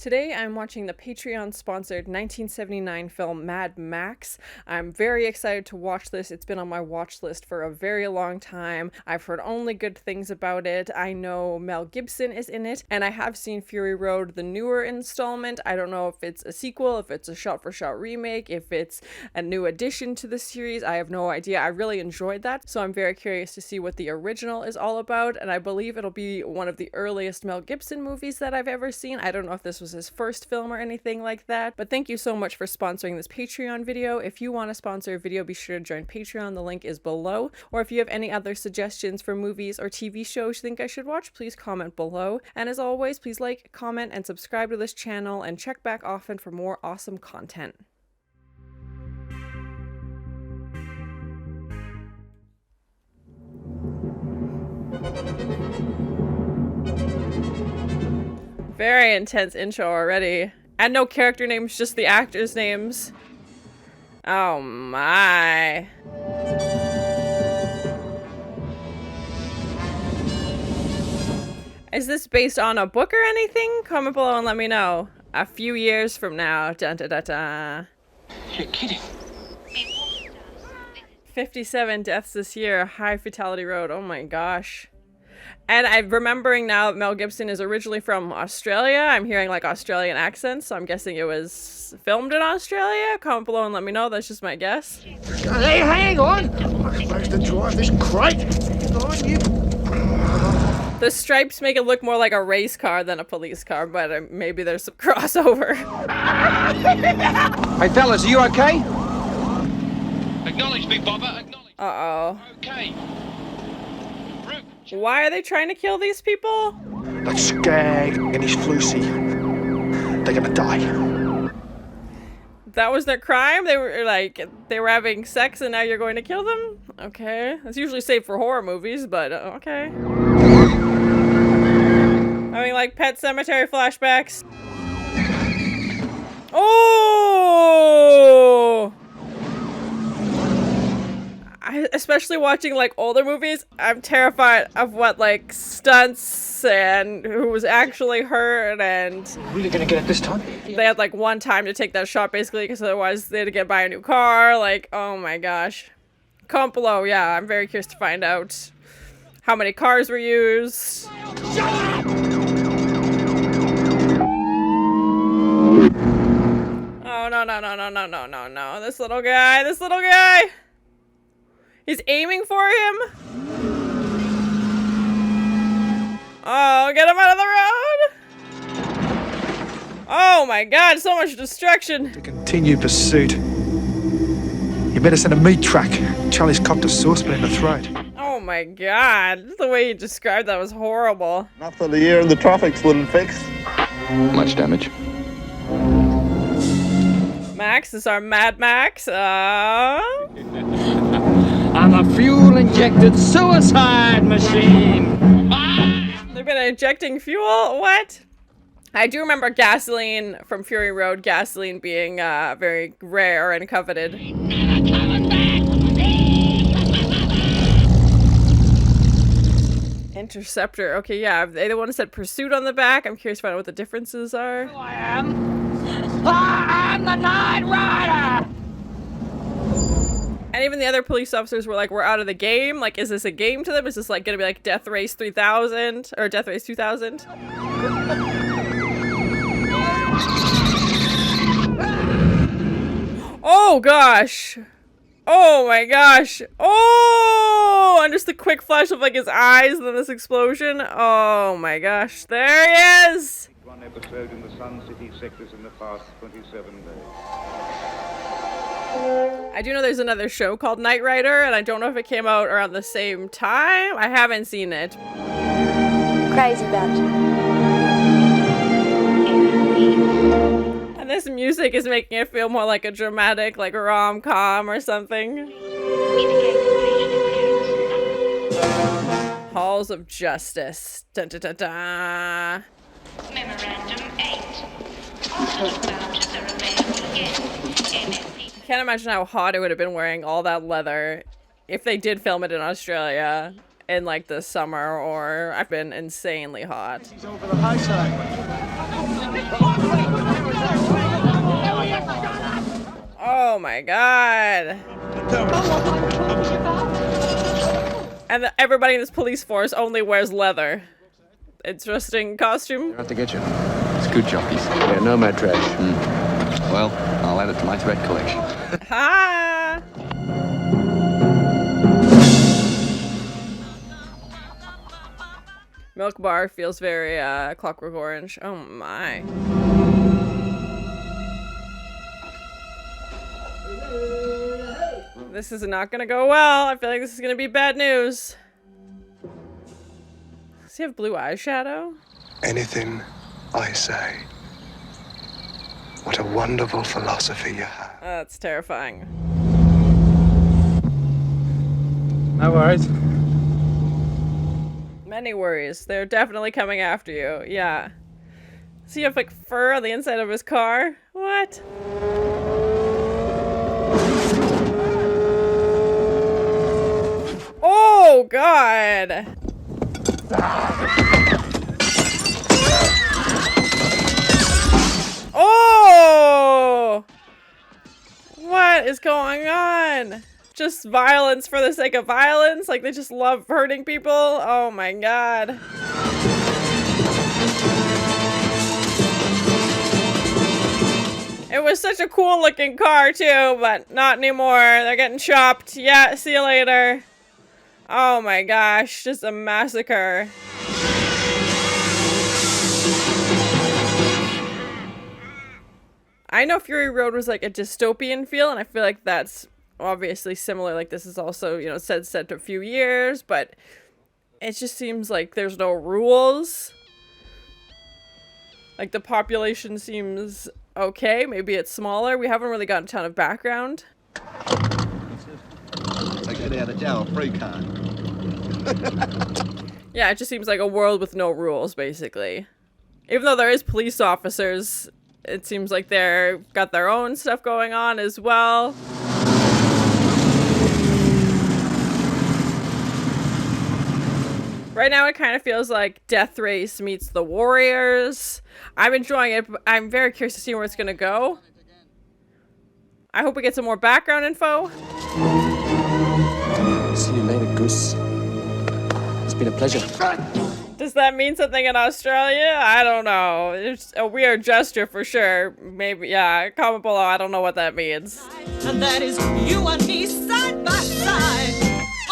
Today I'm watching the Patreon-sponsored 1979 film Mad Max. I'm very excited to watch this. It's been on my watch list for a very long time. I've heard only good things about it. I know Mel Gibson is in it, and I have seen Fury Road, the newer installment. I don't know if it's a sequel, if it's a shot-for-shot remake, if it's a new addition to the series. I have no idea. I really enjoyed that, so I'm very curious to see what the original is all about, and I believe it'll be one of the earliest Mel Gibson movies that I've ever seen. I don't know if this was his first film or anything like that, but thank you so much for sponsoring this Patreon video. If you want to sponsor a video, be sure to join Patreon. The link is below. Or if you have any other suggestions for movies or TV shows you think I should watch, please comment below. And as always, please like, comment, and subscribe to this channel, and check back often for more awesome content. Very intense intro already. And no character names, just the actors' names. Oh my. Is this based on a book or anything? Comment below and let me know. A few years from now. Dun, dun, dun, dun. You're kidding. 57 deaths this year. High fatality road. Oh my gosh. And I'm remembering now that Mel Gibson is originally from Australia. I'm hearing like Australian accents, so I'm guessing it was filmed in Australia. Comment below and let me know. That's just my guess. Hey, hang on! I'm supposed to drive this crate. Hang on, you. The stripes make it look more like a race car than a police car, but maybe there's some crossover. Hey, fellas, are you okay? Acknowledge, Big Bopper. Acknowledge. Uh-oh. Okay. Why are they trying to kill these people? That skag and his Flusy. They're gonna die. That was their crime? They were having sex and now you're going to kill them? Okay. That's usually saved for horror movies, but okay. Having like Pet Cemetery flashbacks. Oh! Especially watching like older movies, I'm terrified of what like stunts and who was actually hurt, and Really gonna get it this time? they had like one time to take that shot basically because otherwise they had to get buy a new car. Like, oh my gosh. Comment below. Yeah, I'm very curious to find out how many cars were used. Oh no no no no no no no no. This little guy, this little guy. He's aiming for him. Oh, get him out of the road. Oh my god, so much destruction. To continue pursuit. You better send a meat truck. Charlie's copped a saucepan in the throat. Oh my god, the way you described that was horrible. Nothing the year in the traffics wouldn't fix. Much damage. Max, this is our Mad Max. I'm a fuel-injected suicide machine! They've been injecting fuel? What? I do remember gasoline from Fury Road, gasoline being very rare and coveted. Interceptor. Okay, yeah. They the one that said pursuit on the back. I'm curious to find out what the differences are. I am the Night Rider! And even the other police officers were like, we're out of the game. Like, is this a game to them? Is this like gonna be like Death Race 3000 or Death Race 2000? Oh gosh. Oh my gosh. Oh, and just a quick flash of like his eyes and then this explosion. Oh my gosh. There he is. One episode in the Sun City sectors in the past 27 days. I do know there's another show called Knight Rider, and I don't know if it came out around the same time. I haven't seen it. Crazy about you. And this music is making it feel more like a dramatic, like a rom-com or something. Halls of Justice. Dun, dun, dun, dun. Memorandum 8. All vouchers are available again. I can't imagine how hot it would have been wearing all that leather if they did film it in Australia in like the summer, or I've been insanely hot. He's over the high side. Oh my god. And everybody in this police force only wears leather. Interesting costume. Out to get you. It's good jockeys. Yeah, nomad trash. Well, I'll add it to my threat collection. Ha! Milk bar feels very Clockwork Orange. Oh my. This is not gonna go well. I feel like this is gonna be bad news. Does he have blue eyeshadow? Anything I say. What a wonderful philosophy you have. That's terrifying. No worries. Many worries. They're definitely coming after you. Yeah. Does he have like fur on the inside of his car? What? Oh god! Oh! What is going on? Just violence for the sake of violence? Like they just love hurting people? Oh my god. It was such a cool looking car too, but not anymore. They're getting chopped. Yeah, see you later. Oh my gosh, just a massacre. I know Fury Road was like a dystopian feel, and I feel like that's obviously similar. Like this is also, you know, set to a few years, but it just seems like there's no rules. Like the population seems okay. Maybe it's smaller. We haven't really got a ton of background. Yeah, it just seems like a world with no rules, basically. Even though there is police officers, it seems like they're got their own stuff going on as well. Right now it kind of feels like Death Race meets The Warriors. I'm enjoying it, but I'm very curious to see where it's gonna go. I hope we get some more background info. See you later, Goose. It's been a pleasure. Does that mean something in Australia? I don't know. It's a weird gesture for sure. Maybe, yeah, comment below. I don't know what that means. And that is you and me side by side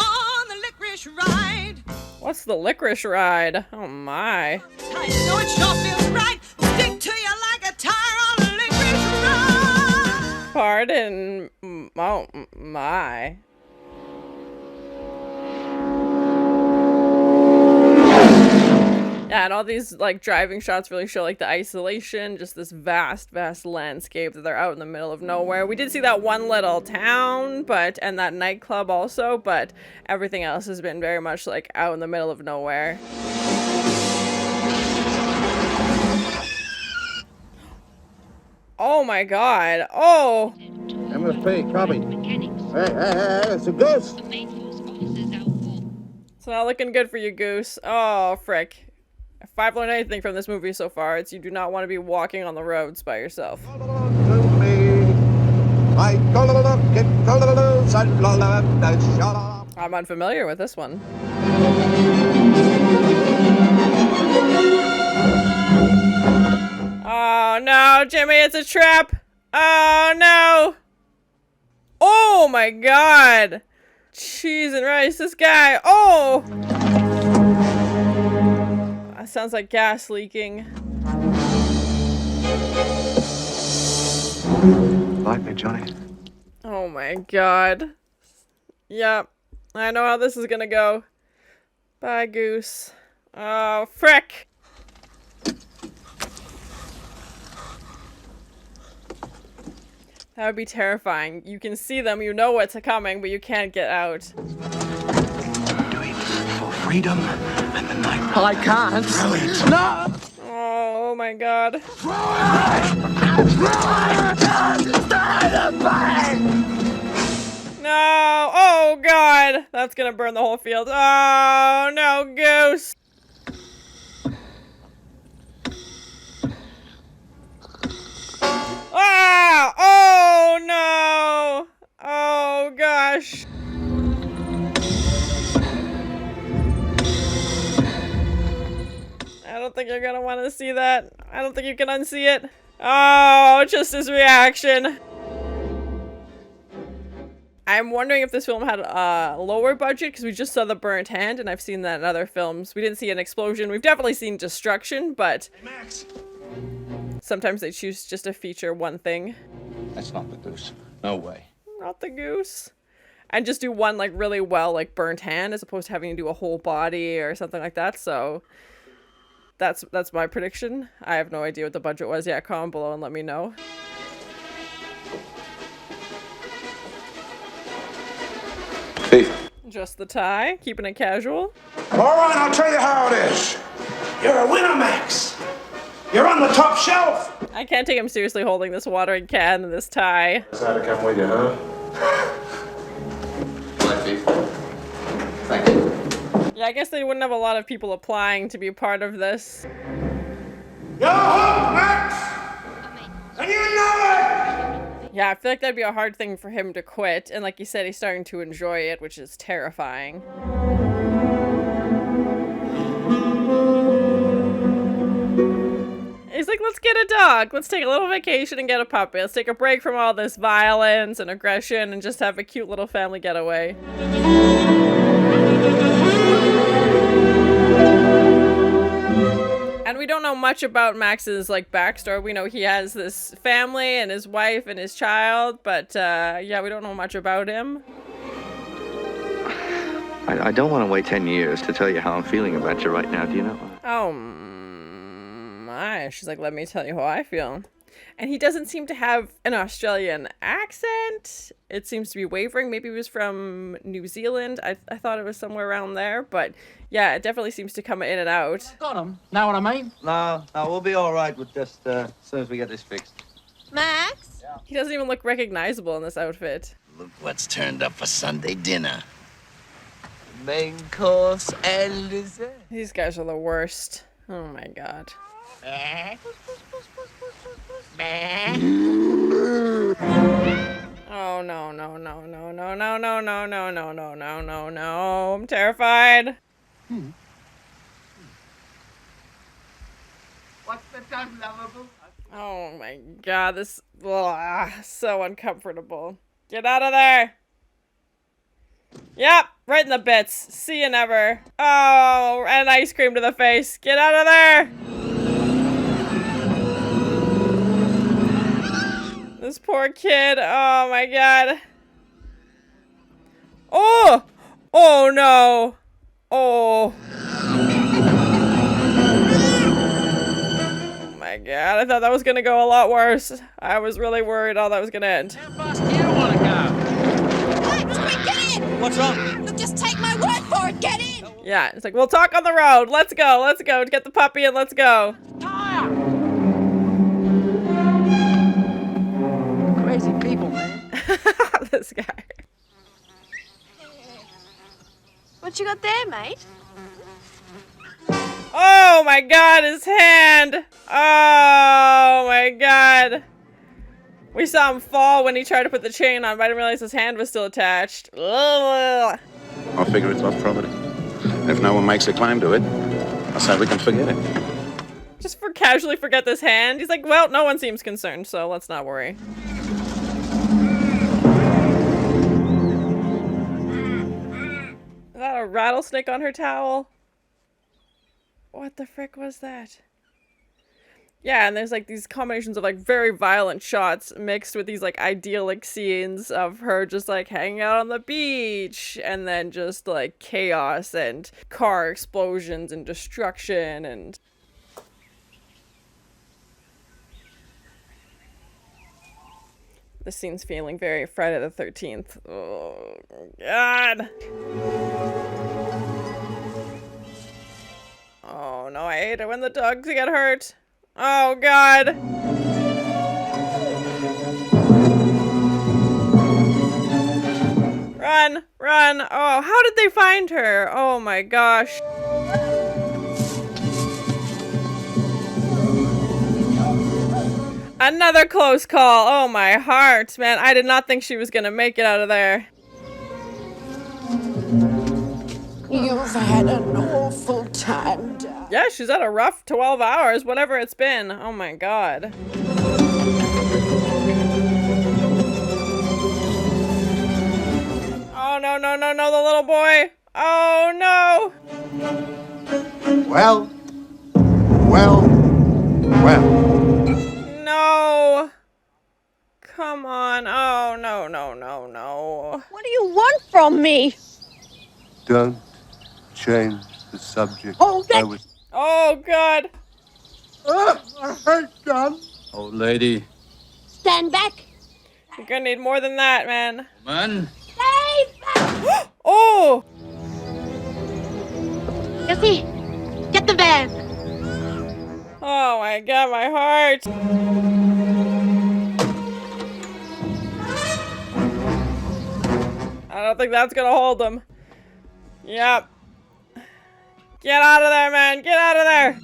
on the licorice ride. What's the licorice ride? Oh my. I know it sure feels right. Stick to you like a tire on a licorice ride. Pardon. Oh my. Yeah, and all these like driving shots really show like the isolation, just this vast, vast landscape that they're out in the middle of nowhere. We did see that one little town, and that nightclub also, but everything else has been very much like out in the middle of nowhere. Oh my god. Oh! MSP, copy. Hey, it's a Goose. It's not looking good for you, Goose. Oh, frick. If I've learned anything from this movie so far, it's you do not want to be walking on the roads by yourself. I'm unfamiliar with this one. Oh no, Jimmy, it's a trap! Oh no! Oh my god! Cheese and rice, this guy! Oh! That sounds like gas leaking. Like me, Johnny? Oh my god. Yep. I know how this is gonna go. Bye, Goose. Oh, frick! That would be terrifying. You can see them, you know what's coming, but you can't get out. Do it for freedom and the night. I can't. Throw it. No! Oh my god. No! Oh god! That's gonna burn the whole field. Oh no, Goose! gosh. I don't think you're gonna want to see that. I don't think you can unsee it. Oh, just his reaction. I'm wondering if this film had a lower budget, because we just saw the burnt hand, and I've seen that in other films. We didn't see an explosion. We've definitely seen destruction, but sometimes they choose just to feature one thing. That's not the Goose. No way. Not the Goose. And just do one, like, really well, like, burnt hand, as opposed to having to do a whole body or something like that, so... That's my prediction. I have no idea what the budget was. Yeah, comment below and let me know. Fifi. Just the tie, keeping it casual. All right, I'll tell you how it is. You're a winner, Max. You're on the top shelf. I can't take him seriously holding this watering can and this tie. Decided to come with you, huh? Bye, Fifi. Thank you. Yeah, I guess they wouldn't have a lot of people applying to be a part of this. You're hooked, Max. And you know it. Yeah, I feel like that'd be a hard thing for him to quit, and like you said, he's starting to enjoy it, which is terrifying. He's like, let's get a dog. Let's take a little vacation and get a puppy. Let's take a break from all this violence and aggression and just have a cute little family getaway. And we don't know much about Max's, like, backstory. We know he has this family and his wife and his child, but, yeah, we don't know much about him. I don't want to wait 10 years to tell you how I'm feeling about you right now. Do you know? Oh, my. She's like, let me tell you how I feel. And he doesn't seem to have an Australian accent. It seems to be wavering. Maybe he was from New Zealand. I thought it was somewhere around there. But yeah, it definitely seems to come in and out. Got him. Know what I mean? No, we'll be all right with just as soon as we get this fixed. Max? He doesn't even look recognizable in this outfit. Look what's turned up for Sunday dinner. Main course and dessert. These guys are the worst. Oh my god. Oh no, no, no, no, no, no, no, no, no, no, no, no, no, no. I'm terrified. What's the time, lovable? Oh my god, this so uncomfortable. Get out of there. Yep, right in the bits. See you never. Oh, and ice cream to the face. Get out of there. This poor kid. Oh my god. Oh! Oh no. Oh. Oh my god, I thought that was gonna go a lot worse. I was really worried how that was gonna end. How fast do you want to go? Max, quick, get in. What's wrong? Look, just take my word for it. Get in. Yeah, it's like, we'll talk on the road. Let's go. Let's go. Get the puppy and let's go. Tire! Crazy people, man. This guy. What you got there, mate? Oh my god, his hand! Oh my god. We saw him fall when he tried to put the chain on, but I didn't realize his hand was still attached. Ugh. I figure it's lost property. If no one makes a claim to it, I say we can forget it. Just casually forget this hand. He's like, well, no one seems concerned, so let's not worry. Is that a rattlesnake on her towel? What the frick was that? Yeah, and there's like these combinations of like very violent shots mixed with these like idyllic scenes of her just like hanging out on the beach, and then just like chaos and car explosions and destruction and... This scene's feeling very Friday the 13th. Oh, God. Oh, no, I hate it when the dogs get hurt. Oh, God. Run, run. Oh, how did they find her? Oh, my gosh. Another close call. Oh, my heart, man. I did not think she was gonna make it out of there. You've had an awful time, Dad. Yeah, she's had a rough 12 hours, whatever it's been. Oh my god. Oh no, no, no, no, the little boy. Oh no. Well. No. Come on. Oh no, no, no, no. What do you want from me? Don't change the subject. Hold it! Oh god. I hate gun. Old lady. Stand back. You're gonna need more than that, man. Man. Stay back. Oh. Jessie, get the van. Oh my god, my heart. I don't think that's gonna hold him. Yep. Get out of there, man. Get out of there.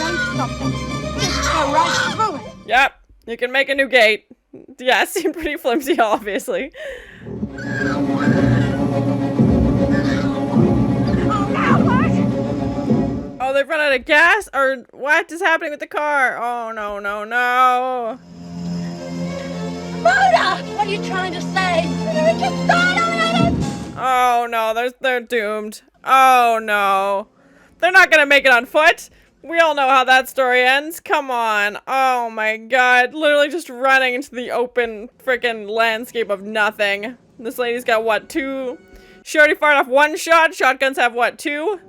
Don't stop them. Just go right through it. Yep. You can make a new gate. Yeah, it seemed pretty flimsy, obviously. Oh, they've run out of gas? Or what is happening with the car? Oh, no, no, no. Mona! What are you trying to say? Just start on it! Oh, no, they're doomed. Oh, no. They're not gonna make it on foot. We all know how that story ends. Come on. Oh, my God. Literally just running into the open freaking landscape of nothing. This lady's got, what, 2? She already fired off 1 shot. Shotguns have, what, 2?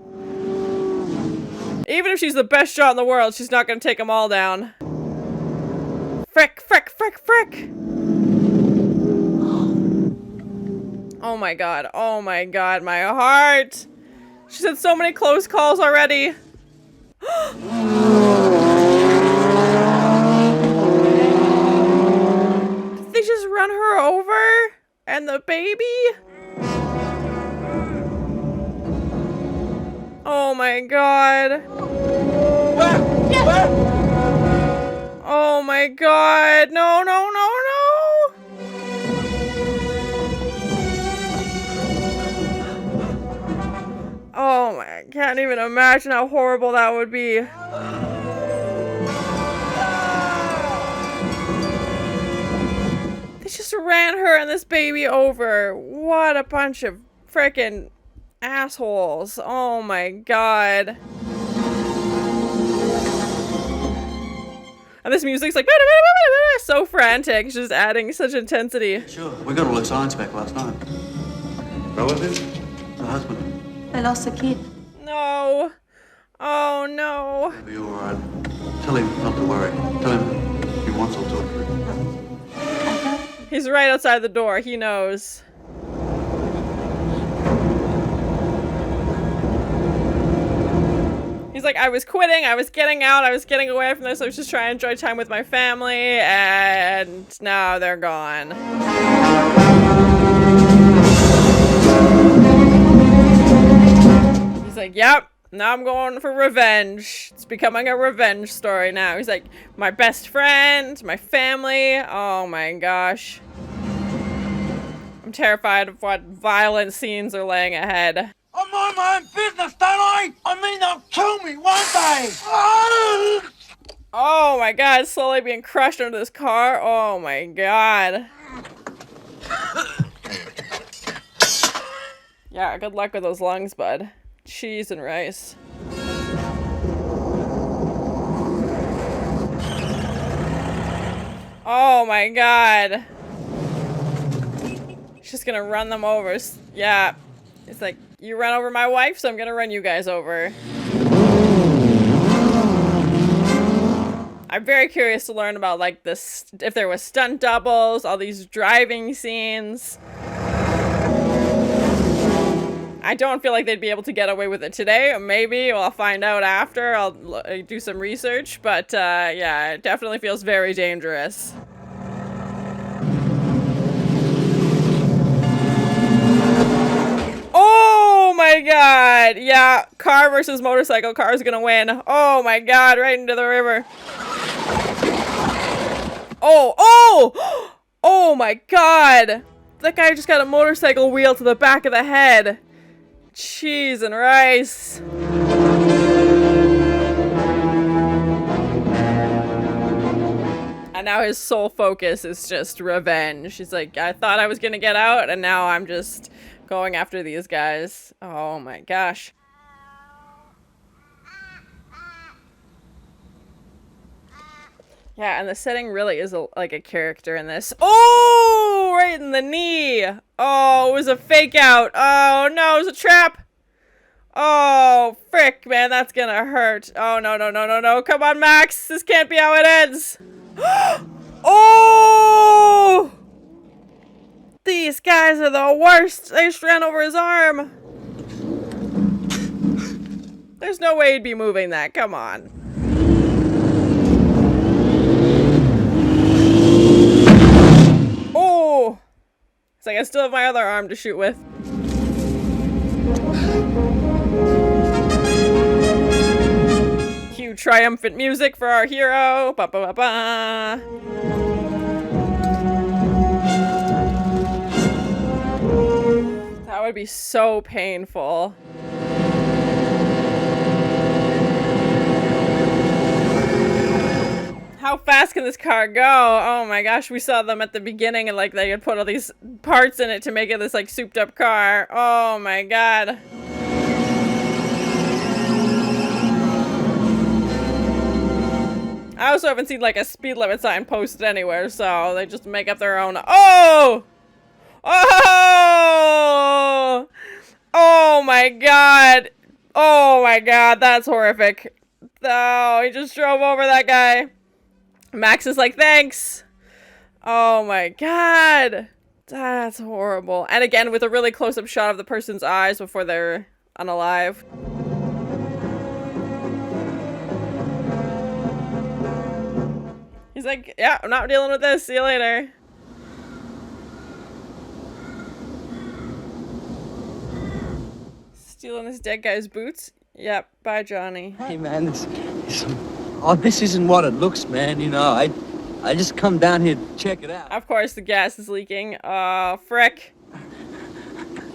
Even if she's the best shot in the world, she's not gonna take them all down. Frick, frick, frick, frick! Oh my god, my heart! She's had so many close calls already. Did they just run her over? And the baby? Oh my god. Oh my god. No, no, no, no. Oh my, I can't even imagine how horrible that would be. They just ran her and this baby over. What a bunch of frickin' assholes. Oh my god. And this music's like so frantic, just adding such intensity. Sure, we got all the science back last night. Relative? The husband. They lost a kid. No. Oh no. He'll be alright. Tell him not to worry. Tell him if he wants, I'll talk to him. He's right outside the door. He knows. He's like, I was quitting, I was getting out, I was getting away from this, I was just trying to enjoy time with my family, and now they're gone. He's like, yep, now I'm going for revenge. It's becoming a revenge story now. He's like, my best friend, my family, oh my gosh. I'm terrified of what violent scenes are laying ahead. I mind my own business, don't I? I mean, they'll kill me, won't they? Oh my god, slowly being crushed under this car. Oh my god. Yeah, good luck with those lungs, bud. Cheese and rice. Oh my god. She's gonna run them over. Yeah. It's like, you ran over my wife, so I'm gonna run you guys over. I'm very curious to learn about, like, this, if there was stunt doubles, all these driving scenes. I don't feel like they'd be able to get away with it today. Maybe I'll find out after. I'll do some research, but yeah, it definitely feels very dangerous. Oh my god! Yeah, car versus motorcycle. Car's gonna win. Oh my god, right into the river. Oh, oh! Oh my god! That guy just got a motorcycle wheel to the back of the head. Cheese and rice. And now his sole focus is just revenge. He's like, I thought I was gonna get out, and now I'm just going after these guys. Oh my gosh. Yeah, and the setting really is like a character in this. Oh, right in the knee. Oh, it was a fake out. Oh no, it was a trap. Oh, frick, man, that's gonna hurt. Oh, no, no, no, no, no. Come on, Max. This can't be how it ends. Oh! These guys are the worst. They just ran over his arm. There's no way he'd be moving that. Come on. Oh! It's like I still have my other arm to shoot with. Cue triumphant music for our hero. Ba ba ba ba. That would be so painful. How fast can this car go? Oh my gosh, we saw them at the beginning and like they had put all these parts in it to make it this like souped up car. Oh my god. I also haven't seen like a speed limit sign posted anywhere, so they just make up their own. Oh! Oh! Oh my god. Oh my god, that's horrific. Oh, he just drove over that guy. Max is like, thanks. Oh my god. That's horrible. And again, with a really close-up shot of the person's eyes before they're unalive. He's like, yeah, I'm not dealing with this. See you later. Stealing this dead guy's boots? Yep, bye, Johnny. Hey, man, this isn't what it looks, man. You know, I just come down here to check it out. Of course, the gas is leaking. Oh, frick.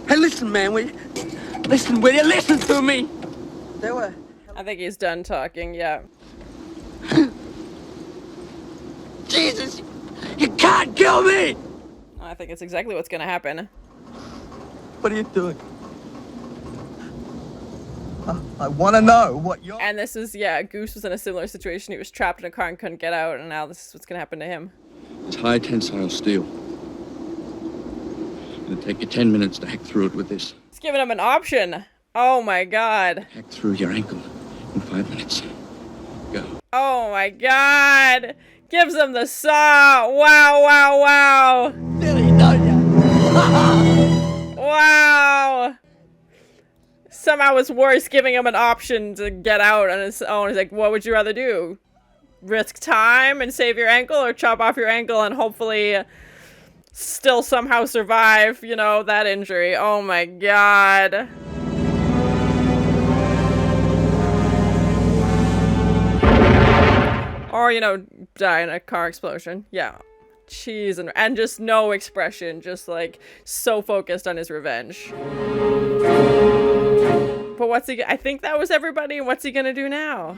Hey, listen, man, will you listen to me? I think he's done talking, yeah. Jesus, you can't kill me! I think it's exactly what's gonna happen. What are you doing? I want to know what you're... And this is, yeah, Goose was in a similar situation. He was trapped in a car and couldn't get out, and now this is what's gonna happen to him. It's high tensile steel. It'll take you 10 minutes to hack through it with this. It's giving him an option. Oh my god. Hack through your ankle in 5 minutes. Go. Oh my god. Gives him the saw. Wow, wow, wow. Wow. Somehow it's worse giving him an option to get out on his own. He's like, what would you rather do? Risk time and save your ankle, or chop off your ankle and hopefully still somehow survive, you know, that injury? Oh my god. Or, you know, die in a car explosion. Yeah. Jeez, and just no expression, just like so focused on his revenge. But what's he, I think that was everybody. What's he gonna do now?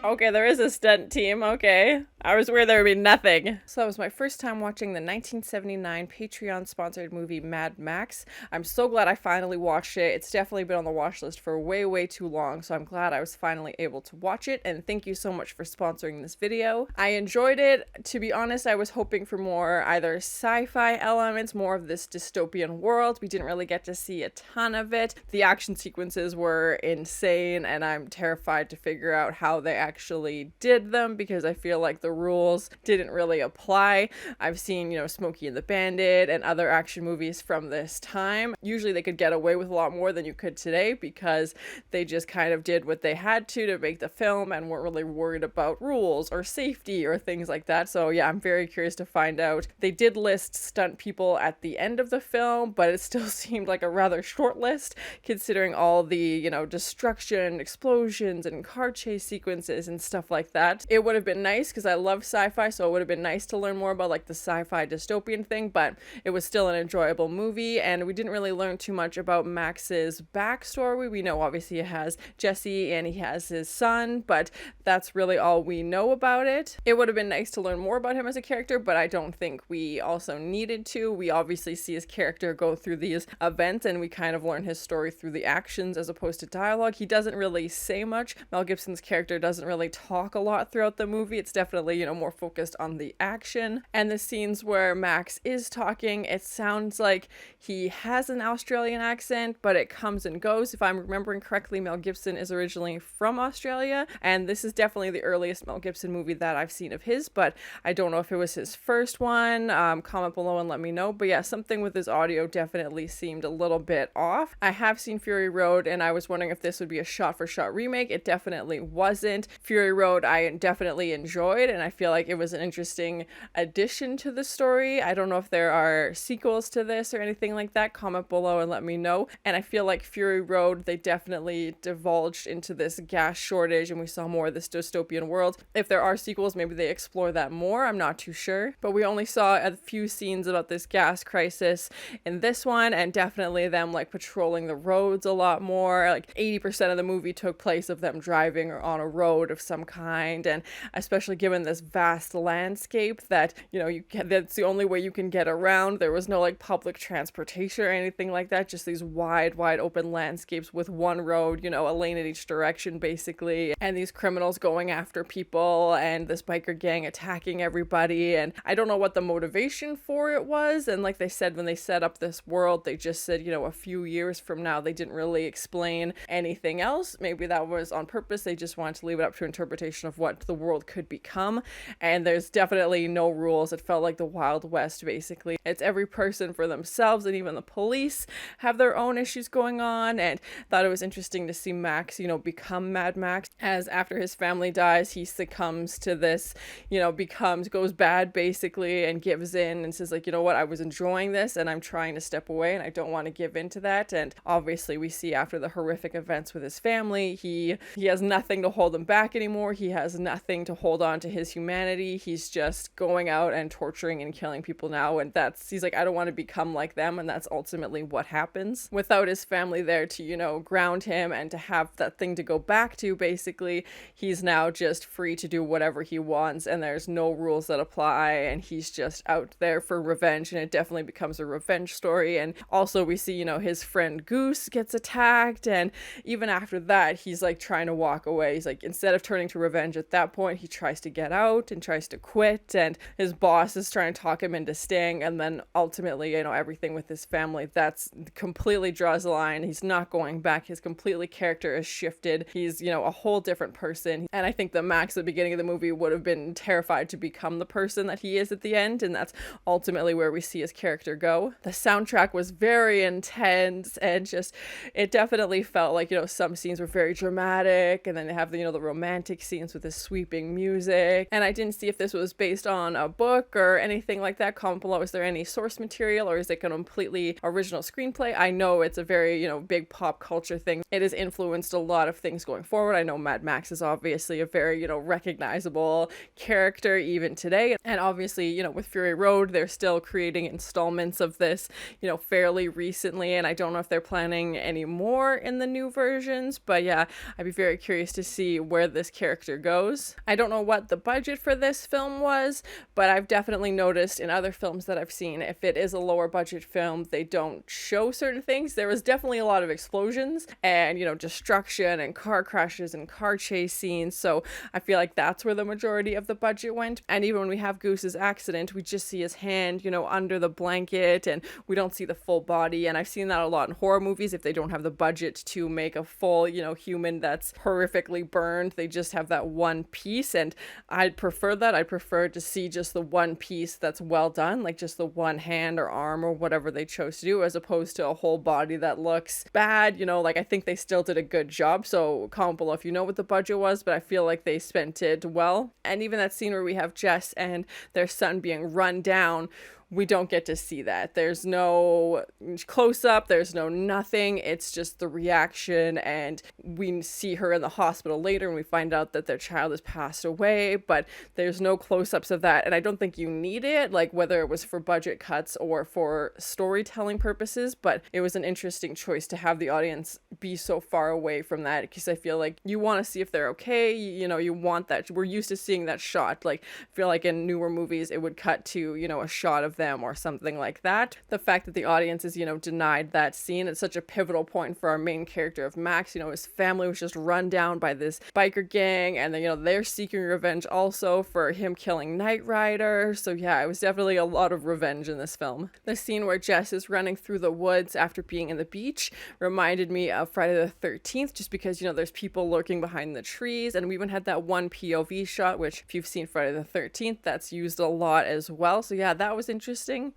Okay, there is a stunt team, okay. I was worried there would be nothing. So that was my first time watching the 1979 Patreon-sponsored movie Mad Max. I'm so glad I finally watched it. It's definitely been on the watch list for way, way too long, so I'm glad I was finally able to watch it, and thank you so much for sponsoring this video. I enjoyed it. To be honest, I was hoping for more either sci-fi elements, more of this dystopian world. We didn't really get to see a ton of it. The action sequences were insane, and I'm terrified to figure out how they actually did them, because I feel like the the rules didn't really apply. I've seen, Smokey and the Bandit and other action movies from this time. Usually they could get away with a lot more than you could today because they just kind of did what they had to make the film and weren't really worried about rules or safety or things like that. So yeah, I'm very curious to find out. They did list stunt people at the end of the film, but it still seemed like a rather short list considering all the, destruction, explosions, and car chase sequences and stuff like that. It would have been nice because I love sci-fi, so it would have been nice to learn more about like the sci-fi dystopian thing, but it was still an enjoyable movie, and we didn't really learn too much about Max's backstory. We know obviously he has Jessie and he has his son, but that's really all we know about it. It would have been nice to learn more about him as a character, but I don't think we also needed to. We obviously see his character go through these events and we kind of learn his story through the actions as opposed to dialogue. He doesn't really say much. Mel Gibson's character doesn't really talk a lot throughout the movie. It's definitely, more focused on the action. And the scenes where Max is talking, it sounds like he has an Australian accent, but it comes and goes. If I'm remembering correctly, Mel Gibson is originally from Australia, and this is definitely the earliest Mel Gibson movie that I've seen of his, but I don't know if it was his first one. Comment below and let me know. But yeah, something with his audio definitely seemed a little bit off. I have seen Fury Road, and I was wondering if this would be a shot-for-shot remake. It definitely wasn't. Fury Road I definitely enjoyed, and I feel like it was an interesting addition to the story. I don't know if there are sequels to this or anything like that. Comment below and let me know. And I feel like Fury Road, they definitely divulged into this gas shortage, and we saw more of this dystopian world. If there are sequels, maybe they explore that more. I'm not too sure. But we only saw a few scenes about this gas crisis in this one, and definitely them like patrolling the roads a lot more. Like 80% of the movie took place of them driving or on a road of some kind, and especially given this vast landscape that that's the only way you can get around. There was no like public transportation or anything like that, just these wide open landscapes with one road, a lane in each direction basically, and these criminals going after people and this biker gang attacking everybody. And I don't know what the motivation for it was, and like they said when they set up this world, they just said a few years from now. They didn't really explain anything else. Maybe that was on purpose. They just wanted to leave it up to interpretation of what the world could become, and there's definitely no rules. It felt like the Wild West basically. It's every person for themselves, and even the police have their own issues going on. And thought it was interesting to see Max become Mad Max, as after his family dies he succumbs to this, goes bad basically, and gives in and says like, what, I was enjoying this and I'm trying to step away and I don't want to give in to that. And obviously we see after the horrific events with his family, he has nothing to hold him back anymore. He has nothing to hold on to his humanity. He's just going out and torturing and killing people now, and he's like, I don't want to become like them. And that's ultimately what happens. Without his family there to ground him and to have that thing to go back to, basically he's now just free to do whatever he wants, and there's no rules that apply, and he's just out there for revenge. And it definitely becomes a revenge story. And also we see his friend Goose gets attacked, and even after that he's like trying to walk away. He's like, instead of turning to revenge at that point, he tries to get out and tries to quit, and his boss is trying to talk him into staying. And then ultimately everything with his family, that's completely draws a line. He's not going back. His completely character is shifted. He's a whole different person. And I think that Max at the beginning of the movie would have been terrified to become the person that he is at the end, and that's ultimately where we see his character go. The soundtrack was very intense, and just it definitely felt like some scenes were very dramatic, and then they have the romantic scenes with the sweeping music. And I didn't see if this was based on a book or anything like that. Comment below, is there any source material or is it a completely original screenplay? I know it's a very big pop culture thing. It has influenced a lot of things going forward. I know Mad Max is obviously a very recognizable character even today, and obviously with Fury Road they're still creating installments of this fairly recently, and I don't know if they're planning any more in the new versions. But yeah, I'd be very curious to see where this character goes. I don't know what the budget for this film was, but I've definitely noticed in other films that I've seen, if it is a lower budget film, they don't show certain things. There was definitely a lot of explosions and destruction and car crashes and car chase scenes, so I feel like that's where the majority of the budget went. And even when we have Goose's accident, we just see his hand under the blanket, and we don't see the full body. And I've seen that a lot in horror movies. If they don't have the budget to make a full human that's horrifically burned, they just have that one piece. And I'd prefer that. I'd prefer to see just the one piece that's well done, like just the one hand or arm or whatever they chose to do, as opposed to a whole body that looks bad. You know, like I think they still did a good job. So comment below if you know what the budget was, but I feel like they spent it well. And even that scene where we have Jess and their son being run down, we don't get to see that. There's no close up, there's no nothing. It's just the reaction, and we see her in the hospital later and we find out that their child has passed away, but there's no close ups of that. And I don't think you need it, like whether it was for budget cuts or for storytelling purposes, but it was an interesting choice to have the audience be so far away from that, because I feel like you want to see if they're okay. You know, you want that. We're used to seeing that shot. Like, I feel like in newer movies, it would cut to, you know, a shot of them or something like that. The fact that the audience is, you know, denied that scene, it's such a pivotal point for our main character of Max. You know, his family was just run down by this biker gang, and then, you know, they're seeking revenge also for him killing Knight Rider. So yeah, it was definitely a lot of revenge in this film. The scene where Jess is running through the woods after being in the beach reminded me of Friday the 13th, just because, you know, there's people lurking behind the trees, and we even had that one POV shot, which if you've seen Friday the 13th, that's used a lot as well. So yeah, that was interesting.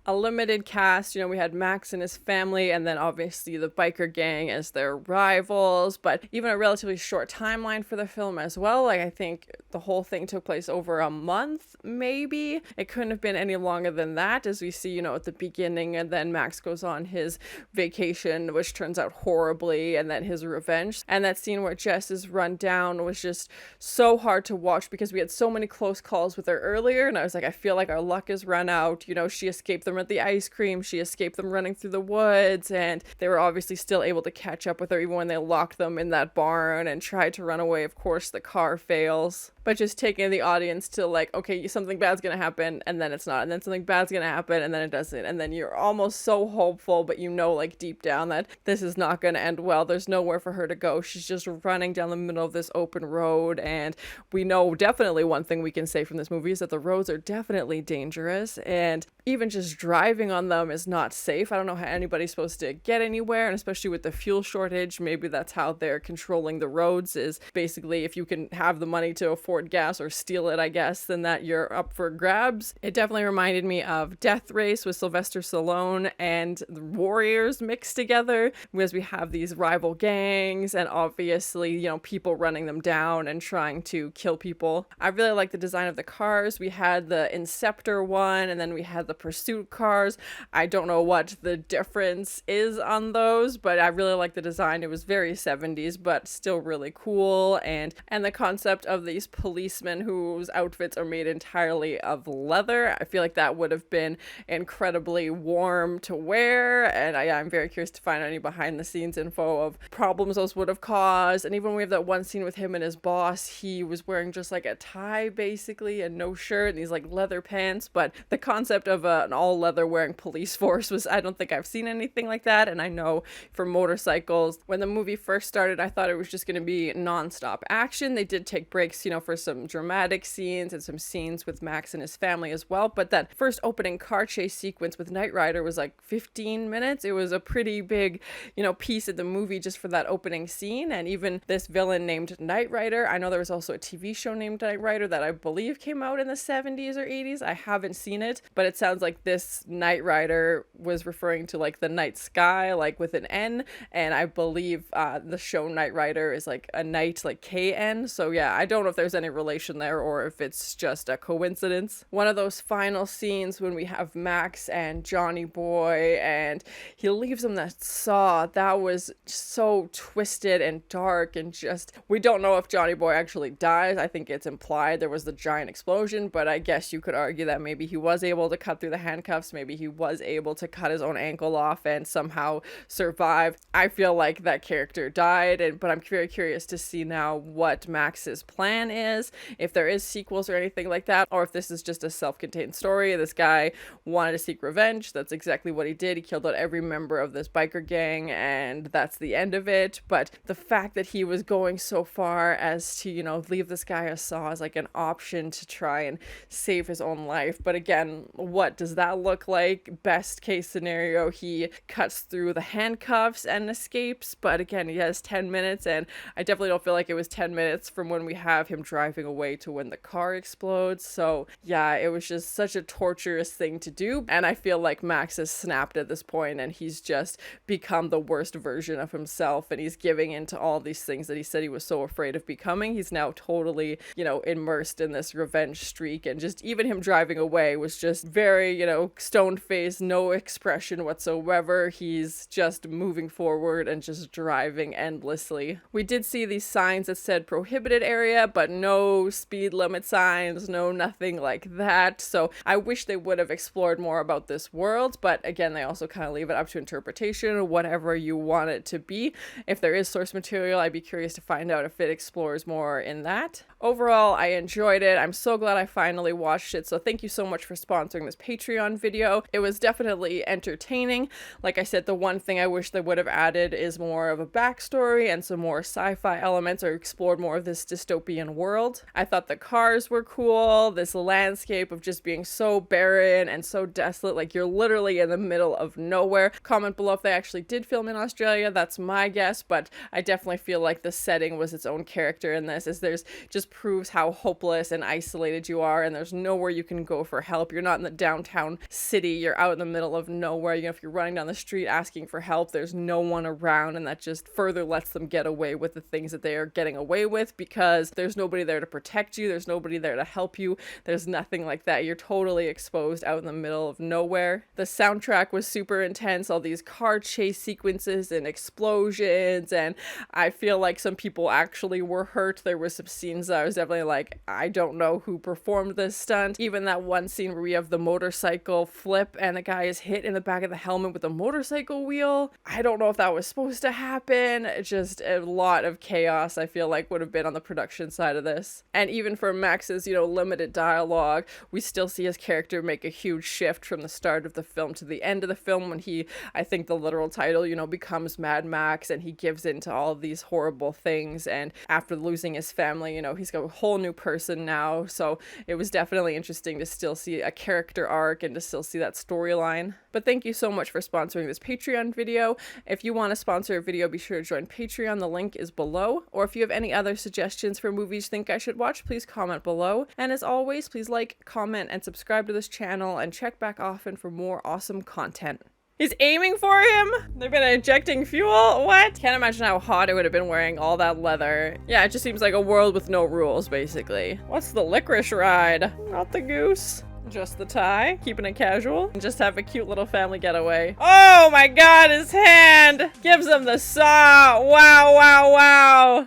A limited cast, you know, we had Max and his family, and then obviously the biker gang as their rivals, but even a relatively short timeline for the film as well. Like, I think the whole thing took place over a month, maybe. It couldn't have been any longer than that, as we see, you know, at the beginning, and then Max goes on his vacation, which turns out horribly, and then his revenge. And that scene where Jess is run down was just so hard to watch, because we had so many close calls with her earlier, and I was like, I feel like our luck has run out. You know, she escaped them at the ice cream, she escaped them running through the woods, and they were obviously still able to catch up with her even when they locked them in that barn and tried to run away. Of course, the car fails. But just taking the audience to, like, okay, something bad's gonna happen, and then it's not, and then something bad's gonna happen, and then it doesn't, and then you're almost so hopeful, but you know, like, deep down that this is not gonna end well. There's nowhere for her to go. She's just running down the middle of this open road, and we know definitely one thing we can say from this movie is that the roads are definitely dangerous, and even just driving on them is not safe. I don't know how anybody's supposed to get anywhere, and especially with the fuel shortage, maybe that's how they're controlling the roads, is basically if you can have the money to afford gas or steal it, I guess, then that you're up for grabs. It definitely reminded me of Death Race with Sylvester Stallone and the Warriors mixed together, because we have these rival gangs and obviously, you know, people running them down and trying to kill people. I really like the design of the cars. We had the Inceptor one, and then we had the Pursuit cars. I don't know what the difference is on those, but I really like the design. It was very 70s, but still really cool. And the concept of these policemen whose outfits are made entirely of leather, I feel like that would have been incredibly warm to wear, and I'm very curious to find any behind the scenes info of problems those would have caused. And even when we have that one scene with him and his boss, he was wearing just like a tie basically and no shirt and these like leather pants, but the concept of an all leather wearing police force was, I don't think I've seen anything like that. And I know for motorcycles, when the movie first started, I thought it was just going to be non-stop action. They did take breaks, you know, for some dramatic scenes and some scenes with Max and his family as well, but that first opening car chase sequence with Knight Rider was like 15 minutes. It was a pretty big, you know, piece of the movie just for that opening scene. And even this villain named Knight Rider, I know there was also a TV show named Knight Rider that I believe came out in the 70s or 80s. I haven't seen it, but it sounds like this Knight Rider was referring to like the night sky, like with an N, and I believe the show Knight Rider is like a knight, like KN. So yeah, I don't know if there's any relation there or if it's just a coincidence. One of those final scenes when we have Max and Johnny Boy and he leaves him that saw, that was so twisted and dark, and just, we don't know if Johnny Boy actually dies. I think it's implied there was the giant explosion, but I guess you could argue that maybe he was able to cut through the handcuffs, maybe he was able to cut his own ankle off and somehow survive. I feel like that character died, but I'm very curious to see now what Max's plan is, if there is sequels or anything like that, or if this is just a self-contained story. This guy wanted to seek revenge. That's exactly what he did. He killed out every member of this biker gang, and that's the end of it. But the fact that he was going so far as to, you know, leave this guy a saw as like an option to try and save his own life. But again, what does that look like? Best case scenario, he cuts through the handcuffs and escapes. But again, he has 10 minutes, and I definitely don't feel like it was 10 minutes from when we have him drive driving away to when the car explodes. So yeah, it was just such a torturous thing to do. And I feel like Max has snapped at this point and he's just become the worst version of himself, and he's giving into all these things that he said he was so afraid of becoming. He's now totally, you know, immersed in this revenge streak, and just even him driving away was just very, you know, stone faced, no expression whatsoever. He's just moving forward and just driving endlessly. We did see these signs that said prohibited area, but no speed limit signs, no nothing like that. So I wish they would have explored more about this world, but again, they also kind of leave it up to interpretation, whatever you want it to be. If there is source material, I'd be curious to find out if it explores more in that. Overall, I enjoyed it. I'm so glad I finally watched it, so thank you so much for sponsoring this Patreon video. It was definitely entertaining. Like I said, the one thing I wish they would have added is more of a backstory and some more sci-fi elements, or explored more of this dystopian world. I thought the cars were cool, this landscape of just being so barren and so desolate, like you're literally in the middle of nowhere. Comment below if they actually did film in Australia, that's my guess, but I definitely feel like the setting was its own character in this, as there's just proves how hopeless and isolated you are, and there's nowhere you can go for help. You're not in the downtown city, you're out in the middle of nowhere. You know, if you're running down the street asking for help, there's no one around, and that just further lets them get away with the things that they are getting away with, because there's nobody there to protect you, there's nobody there to help you, there's nothing like that. You're totally exposed out in the middle of nowhere. The soundtrack was super intense, all these car chase sequences and explosions, and I feel like some people actually were hurt. There were some scenes that I was definitely like, I don't know who performed this stunt. Even that one scene where we have the motorcycle flip and the guy is hit in the back of the helmet with a motorcycle wheel. I don't know if that was supposed to happen. Just a lot of chaos, I feel like, would have been on the production side of this. And even for Max's, you know, limited dialogue, we still see his character make a huge shift from the start of the film to the end of the film, when he, I think the literal title, you know, becomes Mad Max, and he gives in to all of these horrible things, and after losing his family, you know, he's got a whole new person now. So it was definitely interesting to still see a character arc and to still see that storyline. But thank you so much for sponsoring this Patreon video. If you want to sponsor a video, be sure to join Patreon. The link is below. Or if you have any other suggestions for movies you think I should watch, please comment below. And as always, please like, comment, and subscribe to this channel, and check back often for more awesome content. He's aiming for him? They've been injecting fuel? What? Can't imagine how hot it would have been wearing all that leather. Yeah, it just seems like a world with no rules, basically. What's the licorice ride? Not the goose. Just the tie, keeping it casual, and just have a cute little family getaway. Oh my god, his hand! Gives him the saw! Wow, wow, wow!